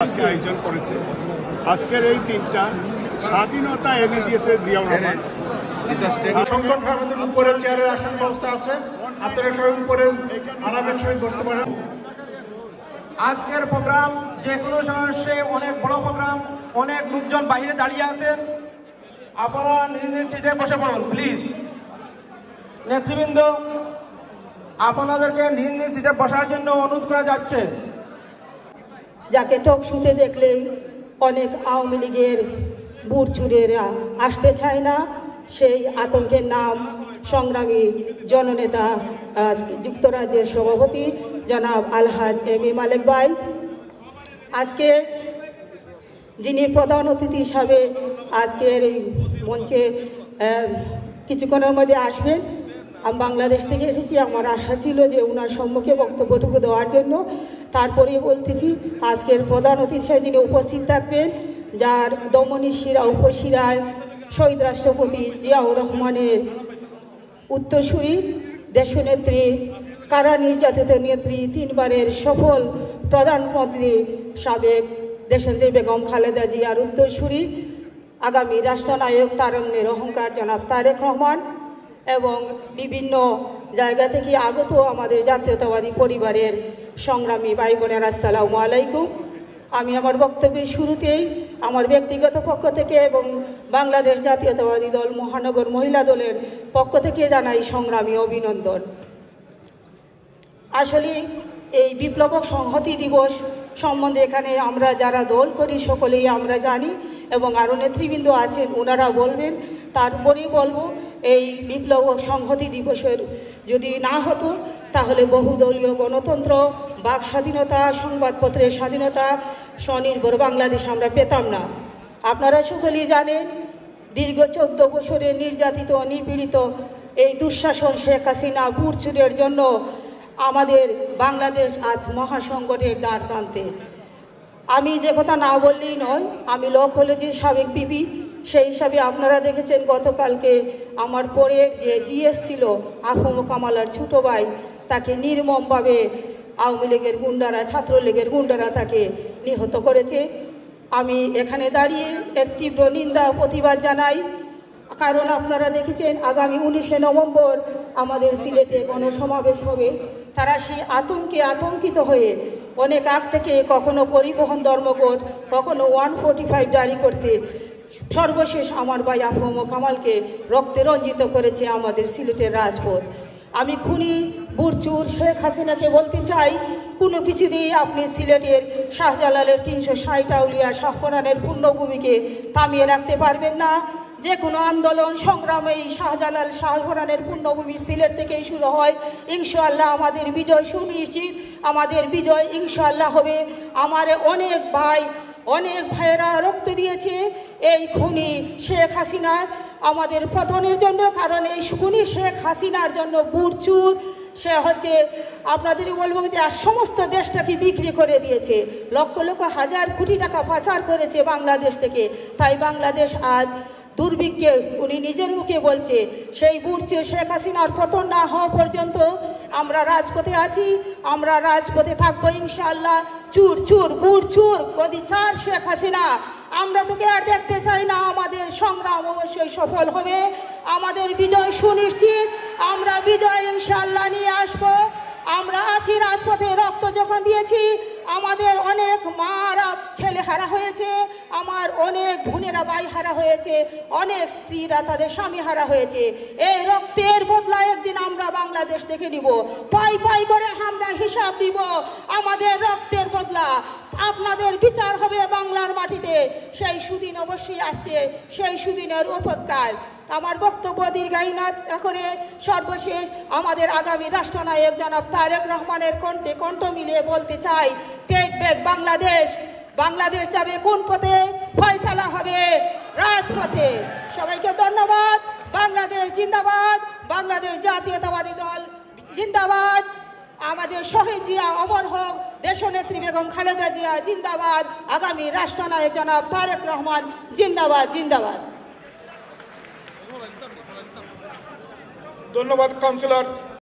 আয়োজন করেছে। আজকের এই দিনটা স্বাধীনতা এনে দিয়েছে জিয়াউর রহমান। সংগঠন আমাদের উপরে চেয়ারের আসন ব্যবস্থা আছে, আপনারা সবাই উপরে আরামের সহিত বসতে পারেন। আজকের প্রোগ্রাম যে কোনো সমস্যে অনেক বড় প্রোগ্রাম, অনেক লোকজন বাইরে দাঁড়িয়ে আছেন, আপনারা নিজ নিজ সিটে বসে পড়ুন প্লিজ। নেতৃবৃন্দ, আপনাদেরকে নিজ নিজ সিটে বসার জন্য অনুরোধ করা যাচ্ছে। যাকে টক শুতে দেখলেই অনেক আওয়ামী লীগের বুট চুরেরা আসতে চায় না, সেই আতঙ্কের নাম সংগ্রামী জননেতা যুক্তরাজ্যের সভাপতি জনাব আলহাজ এম এ মালেক ভাই। আজকে যিনি প্রধান অতিথি হিসাবে আজকের এই মঞ্চে কিছুক্ষণের মধ্যে আসবেন, আমি বাংলাদেশ থেকে এসেছি, আমার আশা ছিল যে ওনার সম্মুখে বক্তব্যটুকু দেওয়ার জন্য। তারপরে বলতেছি আজকের প্রধান অতিথি হিসেবে যিনি উপস্থিত থাকবেন, যার দমনী শিরা উপশিরায় শহীদ রাষ্ট্রপতি জিয়াউর রহমানের উত্তরসূরি, দেশনেত্রী, কারা নির্যাতিত নেত্রী, 3 বারের সফল প্রধানমন্ত্রী সাবেক দেশনেত্রী বেগম খালেদা জিয়ার উত্তরসূরি, আগামী রাষ্ট্রনায়ক তারুণ্যের অহংকার জনাব তারেক রহমান এবং বিভিন্ন জায়গা থেকে আগত আমাদের জাতীয়তাবাদী পরিবারের সংগ্রামী ভাই বোনেরা, আসসালামু আলাইকুম। আমি আমার বক্তব্যের শুরুতেই আমার ব্যক্তিগত পক্ষ থেকে এবং বাংলাদেশ জাতীয়তাবাদী দল মহানগর মহিলা দলের পক্ষ থেকে জানাই সংগ্রামী অভিনন্দন। আসলে এই বিপ্লবক সংহতি দিবস সম্বন্ধে এখানে আমরা যারা দল করি সকলেই আমরা জানি এবং আরও নেতৃবৃন্দ আছেন, ওনারা বলবেন। তারপরেই বলবো, এই বিপ্লবক সংহতি দিবসের যদি না হতো তাহলে বহুদলীয় গণতন্ত্র, বাক স্বাধীনতা, সংবাদপত্রের স্বাধীনতা, স্বনির্ভর বাংলাদেশ আমরা পেতাম না। আপনারা সকলেই জানেন, দীর্ঘ 14 বছরের নির্যাতিত নিপীড়িত এই দুঃশাসন শেখ হাসিনা বুট চুরের জন্য আমাদের বাংলাদেশ আজ মহাসংকটের দ্বার প্রান্তে। আমি যে কথা না বললেই নয়, আমি ল কলেজের সাবেক বিবি, সেই হিসাবে আপনারা দেখেছেন গতকালকে আমার পরের যে জিএস ছিল আফম কামালার ছোটো ভাই, তাকে নির্মমভাবে আওয়ামী লীগের গুন্ডারা, ছাত্রলীগের গুন্ডারা তাকে নিহত করেছে। আমি এখানে দাঁড়িয়ে এর তীব্র নিন্দা প্রতিবাদ জানাই। কারণ আপনারা দেখেছেন আগামী 19শে নভেম্বর আমাদের সিলেটে গণসমাবেশ হবে। তারা সেই আতঙ্কে আতঙ্কিত হয়ে অনেক আগ থেকে কখনো পরিবহন ধর্মঘট, কখনো 145 জারি করতে সর্বশেষ আমার ভাই আফম কামালকে রক্তে রঞ্জিত করেছে আমাদের সিলেটের রাজপথ। আমি খুনি বুটচুর শেখ হাসিনাকে বলতে চাই, কোনো কিছু দিয়ে আপনি সিলেটের শাহজালালের 360 আউলিয়া শাহপরানের পুণ্যভূমিকে থামিয়ে রাখতে পারবেন না। যে কোনো আন্দোলন সংগ্রামে এই শাহজালাল শাহপরানের পুণ্যভূমি সিলেট থেকেই শুরু হয়। ইনশাআল্লাহ আমাদের বিজয় সুনিশ্চিত, আমাদের বিজয় ইনশাআল্লাহ হবে। আমার অনেক ভাইয়েরা রক্ত দিয়েছে এই খুনি শেখ হাসিনার আমাদের পতনের জন্য। কারণ এই খুনি শেখ হাসিনার জন্য বুটচুর সে হচ্ছে, আপনাদেরই বলবো যে সমস্ত দেশটাকে বিক্রি করে দিয়েছে, লক্ষ লক্ষ হাজার কোটি টাকা পাচার করেছে বাংলাদেশ থেকে। তাই বাংলাদেশ আজ দুর্ভিক্ষে, উনি নিজের মুখে বলছে, সেই বুটচুর শেখ হাসিনার পতন না হওয়া পর্যন্ত আমরা রাজপথে আছি, আমরা রাজপথে থাকবো ইনশাআল্লাহ। চুর চুর বুট চুর অধিচার শেখ হাসিনা আমরা তোকে আর দেখতে চাই না। আমাদের সংগ্রাম অবশ্যই সফল হবে, আমাদের বিজয় সুনিশ্চিত, আমরা বিজয় ইনশাআল্লাহ নিয়ে আসবো। আমরা আছি রাজপথে, রক্ত যখন দিয়েছি আমাদের অনেক মারা ছেলে হারা হয়েছে, আমার অনেক বোনেরা ভাই হারা হয়েছে, অনেক স্ত্রীরা তাদের স্বামী হারা হয়েছে। এই রক্তের বদলা একদিন আমরা বাংলাদেশ থেকে নিব, পাই পাই করে আমরা হিসাব দিব। আমাদের রক্তের বদলা আপনাদের বিচার হবে বাংলার মাটিতে। সেই সুদিন অবশ্যই আসছে, সেই সুদিনের অপেক্ষায়। আমার বক্তব্য দীর্ঘায়ী না করে সর্বশেষ আমাদের আগামী রাষ্ট্রনায়ক জনাব তারেক রহমানের কণ্ঠে কণ্ঠ মিলিয়ে বলতে চাই, টেক ব্যাক বাংলাদেশ। বাংলাদেশ যাবে কোন পথে? ফয়সালা হবে রাজপথে। সবাইকে ধন্যবাদ। বাংলাদেশ জিন্দাবাদ, বাংলাদেশ জাতীয়তাবাদী দল জিন্দাবাদ। আমাদের শহীদ জিয়া অমর হোক, দেশনেত্রী বেগম খালেদা জিয়া জিন্দাবাদ, আগামী রাষ্ট্রনায়ক জনাব তারেক রহমান জিন্দাবাদ জিন্দাবাদ। ধন্যবাদ কাউন্সিলর।